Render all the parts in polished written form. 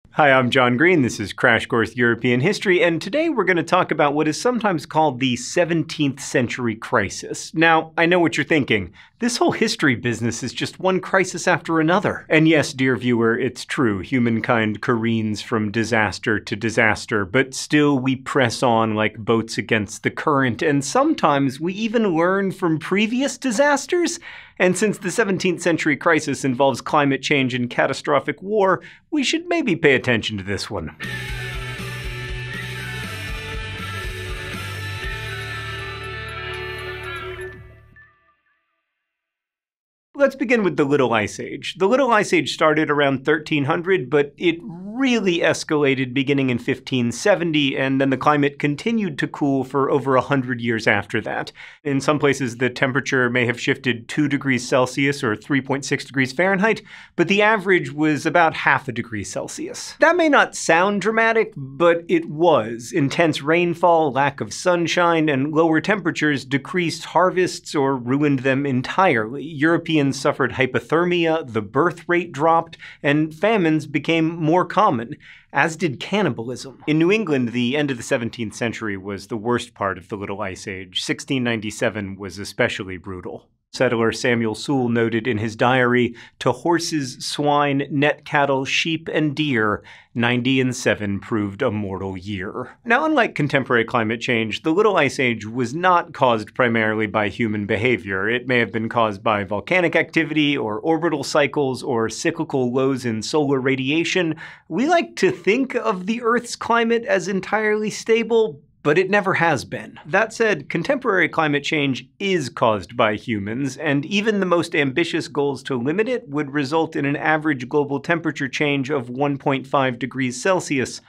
Hi, I'm John Green. This is Crash Course European History, and today we're going to talk about what is sometimes called the 17th century crisis. Now, I know what you're thinking. This whole history business is just one crisis after another. And yes, dear viewer, it's true. Humankind careens from disaster to disaster, but still we press on like boats against the current, and sometimes we even learn from previous disasters. And since the 17th century crisis involves climate change and catastrophic war, we should maybe pay attention to this one. Let's begin with the Little Ice Age. The Little Ice Age started around 1300, but it really escalated beginning in 1570, and then the climate continued to cool for over 100 years after that. In some places, the temperature may have shifted 2 degrees Celsius or 3.6 degrees Fahrenheit, but the average was about half a degree Celsius. That may not sound dramatic, but it was. Intense rainfall, lack of sunshine, and lower temperatures decreased harvests or ruined them entirely. Europeans suffered hypothermia, the birth rate dropped, and famines became more common, as did cannibalism. In New England, the end of the 17th century was the worst part of the Little Ice Age. 1697 was especially brutal. Settler Samuel Sewall noted in his diary, "To horses, swine, net cattle, sheep, and deer, 90 and 7 proved a mortal year." Now, unlike contemporary climate change, the Little Ice Age was not caused primarily by human behavior. It may have been caused by volcanic activity, or orbital cycles, or cyclical lows in solar radiation. We like to think of the Earth's climate as entirely stable, but it never has been. That said, contemporary climate change is caused by humans, and even the most ambitious goals to limit it would result in an average global temperature change of 1.5 degrees Celsius,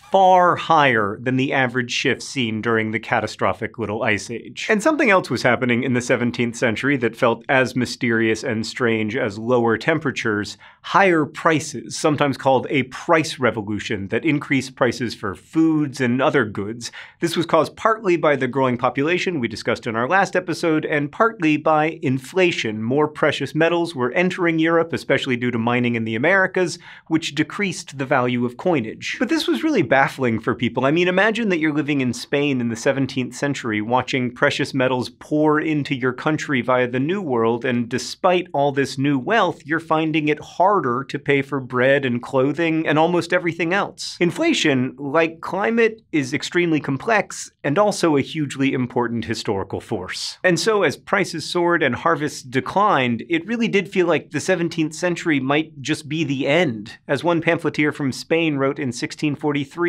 far higher than the average shift seen during the catastrophic Little Ice Age. And something else was happening in the 17th century that felt as mysterious and strange as lower temperatures: higher prices, sometimes called a price revolution, that increased prices for foods and other goods. This was caused partly by the growing population we discussed in our last episode, and partly by inflation. More precious metals were entering Europe, especially due to mining in the Americas, which decreased the value of coinage. But this was really baffling for people. I mean, imagine that you're living in Spain in the 17th century, watching precious metals pour into your country via the New World, and despite all this new wealth, you're finding it harder to pay for bread and clothing and almost everything else. Inflation, like climate, is extremely complex and also a hugely important historical force. And so as prices soared and harvests declined, it really did feel like the 17th century might just be the end. As one pamphleteer from Spain wrote in 1643,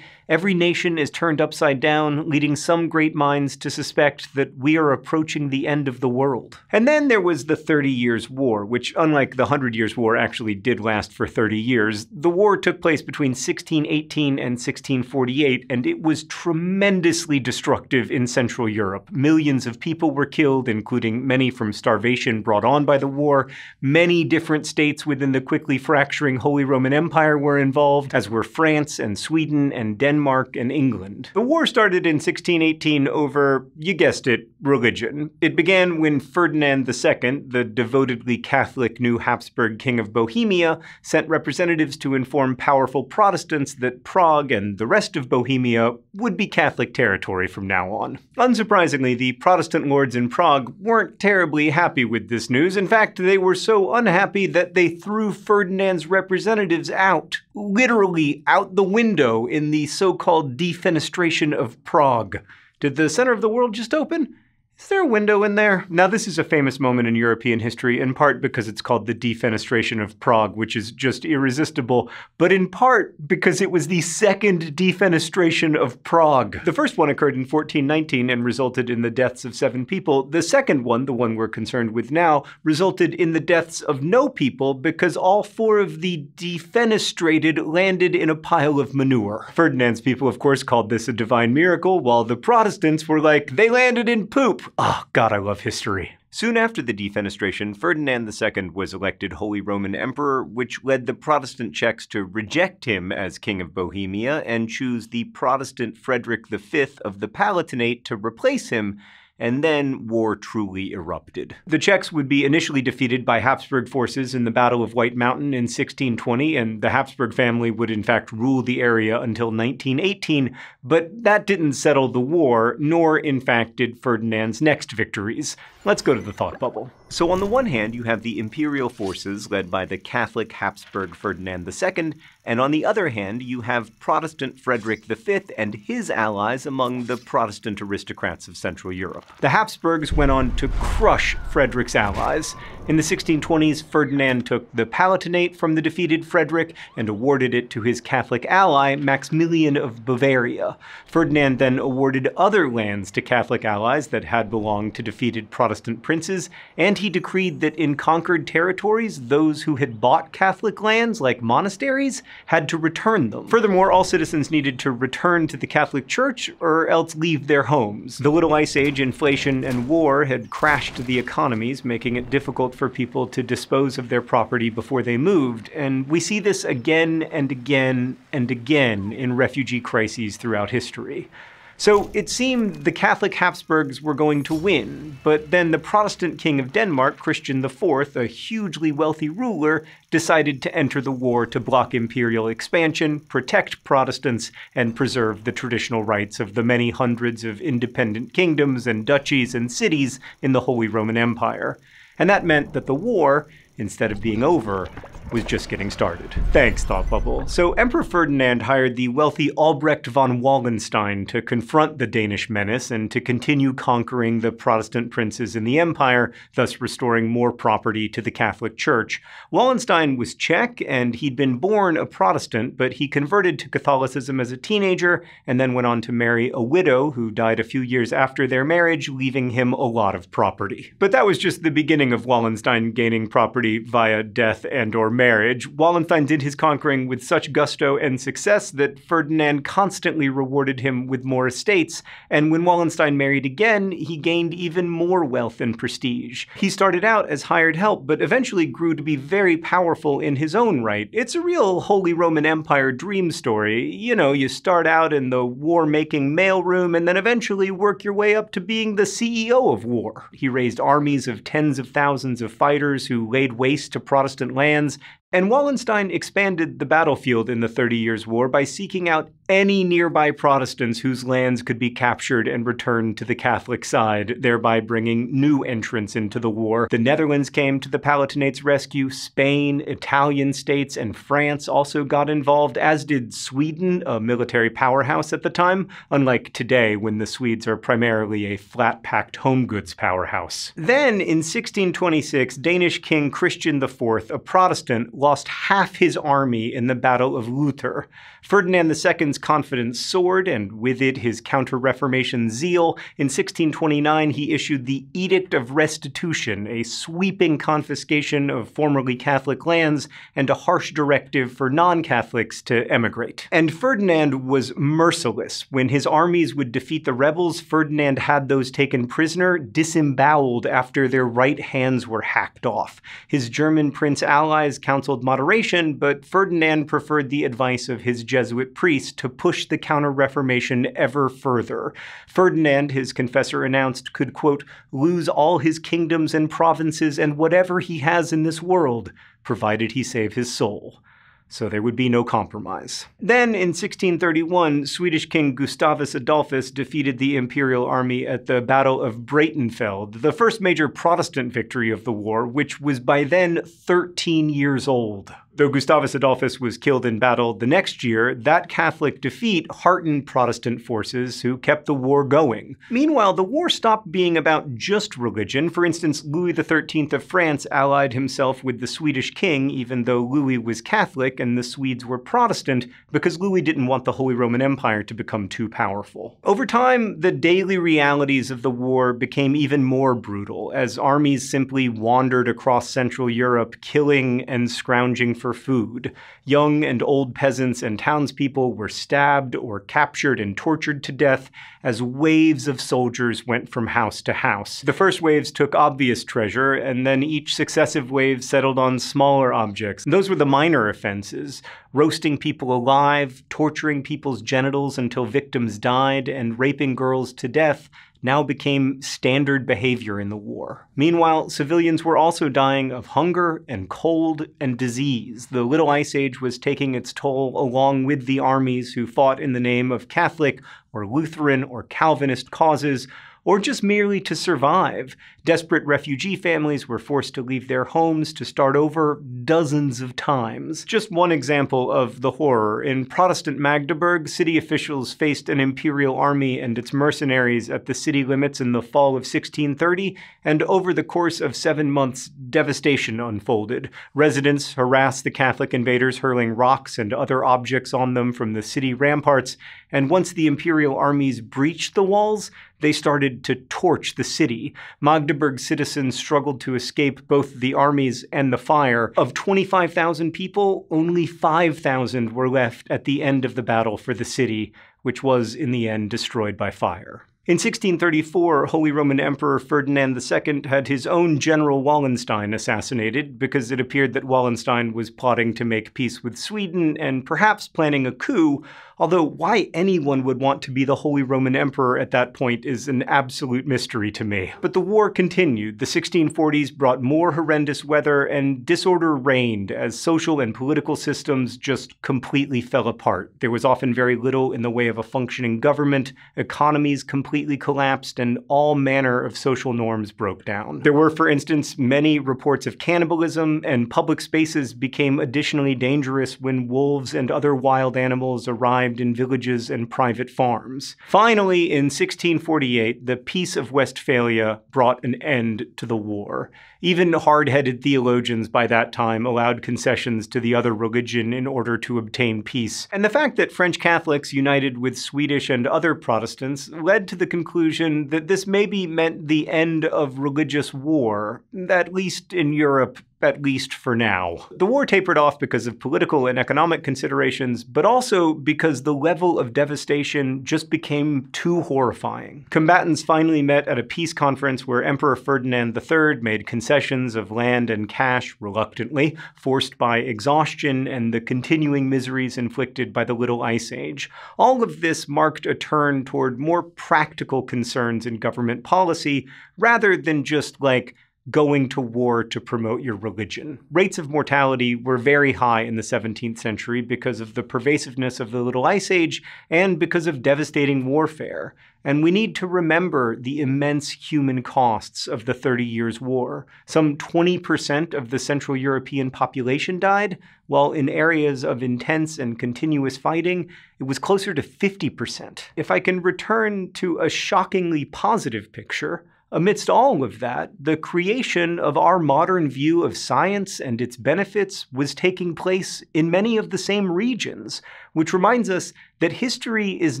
"Every nation is turned upside down, leading some great minds to suspect that we are approaching the end of the world." And then there was the 30 Years' War, which, unlike the 100 Years' War, actually did last for 30 years. The war took place between 1618 and 1648, and it was tremendously destructive in Central Europe. Millions of people were killed, including many from starvation brought on by the war. Many different states within the quickly fracturing Holy Roman Empire were involved, as were France and Sweden and Denmark and England. The war started in 1618 over, you guessed it, religion. It began when Ferdinand II, the devotedly Catholic new Habsburg King of Bohemia, sent representatives to inform powerful Protestants that Prague and the rest of Bohemia would be Catholic territory from now on. Unsurprisingly, the Protestant lords in Prague weren't terribly happy with this news. In fact, they were so unhappy that they threw Ferdinand's representatives out, literally out the window, in the so-called Defenestration of Prague. Did the center of the world just open? Is there a window in there? Now, this is a famous moment in European history, in part because it's called the Defenestration of Prague, which is just irresistible, but in part because it was the second defenestration of Prague. The first one occurred in 1419 and resulted in the deaths of 7 people. The second one, the one we're concerned with now, resulted in the deaths of no people because all 4 of the defenestrated landed in a pile of manure. Ferdinand's people, of course, called this a divine miracle, while the Protestants were like, they landed in poop. Oh, God, I love history. Soon after the defenestration, Ferdinand II was elected Holy Roman Emperor, which led the Protestant Czechs to reject him as King of Bohemia and choose the Protestant Frederick V of the Palatinate to replace him, and then war truly erupted. The Czechs would be initially defeated by Habsburg forces in the Battle of White Mountain in 1620, and the Habsburg family would in fact rule the area until 1918, but that didn't settle the war, nor in fact did Ferdinand's next victories. Let's go to the thought bubble. So on the one hand, you have the imperial forces led by the Catholic Habsburg Ferdinand II, and on the other hand, you have Protestant Frederick V and his allies among the Protestant aristocrats of Central Europe. The Habsburgs went on to crush Frederick's allies. In the 1620s, Ferdinand took the Palatinate from the defeated Frederick and awarded it to his Catholic ally, Maxmillan of Bavaria. Ferdinand then awarded other lands to Catholic allies that had belonged to defeated Protestant princes, and he decreed that in conquered territories, those who had bought Catholic lands, like monasteries, had to return them. Furthermore, all citizens needed to return to the Catholic Church or else leave their homes. The Little Ice Age, inflation, and war had crashed the economies, making it difficult for people to dispose of their property before they moved, and we see this again and again and again in refugee crises throughout history. So it seemed the Catholic Habsburgs were going to win, but then the Protestant king of Denmark, Christian IV, a hugely wealthy ruler, decided to enter the war to block imperial expansion, protect Protestants, and preserve the traditional rights of the many hundreds of independent kingdoms and duchies and cities in the Holy Roman Empire. And that meant that the war, instead of being over, was just getting started. Thanks, Thought Bubble. So Emperor Ferdinand hired the wealthy Albrecht von Wallenstein to confront the Danish menace and to continue conquering the Protestant princes in the empire, thus restoring more property to the Catholic Church. Wallenstein was Czech, and he'd been born a Protestant, but he converted to Catholicism as a teenager and then went on to marry a widow who died a few years after their marriage, leaving him a lot of property. But that was just the beginning of Wallenstein gaining property via death and/or marriage. Wallenstein did his conquering with such gusto and success that Ferdinand constantly rewarded him with more estates, and when Wallenstein married again, he gained even more wealth and prestige. He started out as hired help, but eventually grew to be very powerful in his own right. It's a real Holy Roman Empire dream story. You know, you start out in the war-making mailroom and then eventually work your way up to being the CEO of war. He raised armies of tens of thousands of fighters who laid waste to Protestant lands, and Wallenstein expanded the battlefield in the 30 Years' War by seeking out any nearby Protestants whose lands could be captured and returned to the Catholic side, thereby bringing new entrants into the war. The Netherlands came to the Palatinate's rescue, Spain, Italian states, and France also got involved, as did Sweden, a military powerhouse at the time, unlike today when the Swedes are primarily a flat-packed home goods powerhouse. Then, in 1626, Danish King Christian IV, a Protestant, lost half his army in the Battle of Luther. Ferdinand II's confidence soared, and with it his counter-Reformation zeal. In 1629, he issued the Edict of Restitution, a sweeping confiscation of formerly Catholic lands and a harsh directive for non-Catholics to emigrate. And Ferdinand was merciless. When his armies would defeat the rebels, Ferdinand had those taken prisoner disemboweled after their right hands were hacked off. His German prince allies counseled moderation, but Ferdinand preferred the advice of his Jesuit priest to push the counter-Reformation ever further. Ferdinand, his confessor announced, could, quote, lose all his kingdoms and provinces and whatever he has in this world, provided he save his soul. So there would be no compromise. Then, in 1631, Swedish King Gustavus Adolphus defeated the imperial army at the Battle of BREITENFELD, the first major Protestant victory of the war, which was by then 13 years old. Though Gustavus Adolphus was killed in battle the next year, that Catholic defeat heartened Protestant forces who kept the war going. Meanwhile, the war stopped being about just religion. For instance, Louis XIII of France allied himself with the Swedish king, even though Louis was Catholic and the Swedes were Protestant, because Louis didn't want the Holy Roman Empire to become too powerful. Over time, the daily realities of the war became even more brutal, as armies simply wandered across Central Europe, killing and scrounging for food. Young and old peasants and townspeople were stabbed or captured and tortured to death as waves of soldiers went from house to house. The first waves took obvious treasure, and then each successive wave settled on smaller objects. Those were the minor offenses: roasting people alive, torturing people's genitals until victims died, and raping girls to death, now became standard behavior in the war. Meanwhile, civilians were also dying of hunger and cold and disease. The Little Ice Age was taking its toll along with the armies who fought in the name of Catholic or Lutheran or Calvinist causes, or just merely to survive. Desperate refugee families were forced to leave their homes to start over dozens of times. Just one example of the horror. In Protestant Magdeburg, city officials faced an imperial army and its mercenaries at the city limits in the fall of 1630, and over the course of 7 months, devastation unfolded. Residents harassed the Catholic invaders, hurling rocks and other objects on them from the city ramparts, and once the imperial armies breached the walls, they started to torch the city. Magdeburg citizens struggled to escape both the armies and the fire. Of 25,000 people, only 5,000 were left at the end of the battle for the city, which was in the end destroyed by fire. In 1634, Holy Roman Emperor Ferdinand II had his own general Wallenstein assassinated because it appeared that Wallenstein was plotting to make peace with Sweden and perhaps planning a coup, although why anyone would want to be the Holy Roman Emperor at that point is an absolute mystery to me. But the war continued. The 1640s brought more horrendous weather, and disorder reigned as social and political systems just completely fell apart. There was often very little in the way of a functioning government, economies completely collapsed, and all manner of social norms broke down. There were, for instance, many reports of cannibalism, and public spaces became additionally dangerous when wolves and other wild animals arrived in villages and private farms. Finally, in 1648, the Peace of Westphalia brought an end to the war. Even hard-headed theologians by that time allowed concessions to the other religion in order to obtain peace. And the fact that French Catholics united with Swedish and other Protestants led to the conclusion that this maybe meant the end of religious war, at least in Europe, at least for now. The war tapered off because of political and economic considerations, but also because the level of devastation just became too horrifying. Combatants finally met at a peace conference where Emperor Ferdinand III made concessions of land and cash reluctantly, forced by exhaustion and the continuing miseries inflicted by the Little Ice Age. All of this marked a turn toward more practical concerns in government policy, rather than just like going to war to promote your religion. Rates of mortality were very high in the 17th century because of the pervasiveness of the Little Ice Age and because of devastating warfare. And we need to remember the immense human costs of the 30 Years' War. Some 20% of the Central European population died, while in areas of intense and continuous fighting, it was closer to 50%. If I can return to a shockingly positive picture, amidst all of that, the creation of our modern view of science and its benefits was taking place in many of the same regions, which reminds us that history is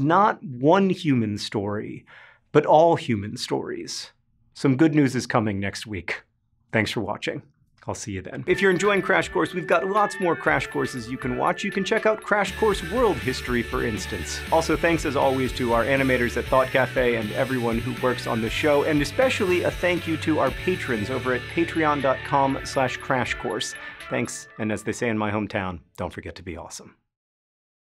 not one human story, but all human stories. Some good news is coming next week. Thanks for watching. I'll see you then. If you're enjoying Crash Course, we've got lots more Crash Courses you can watch. You can check out Crash Course World History, for instance. Also, thanks as always to our animators at Thought Cafe and everyone who works on the show, and especially a thank you to our patrons over at patreon.com/crashcourse. Thanks, and as they say in my hometown, don't forget to be awesome.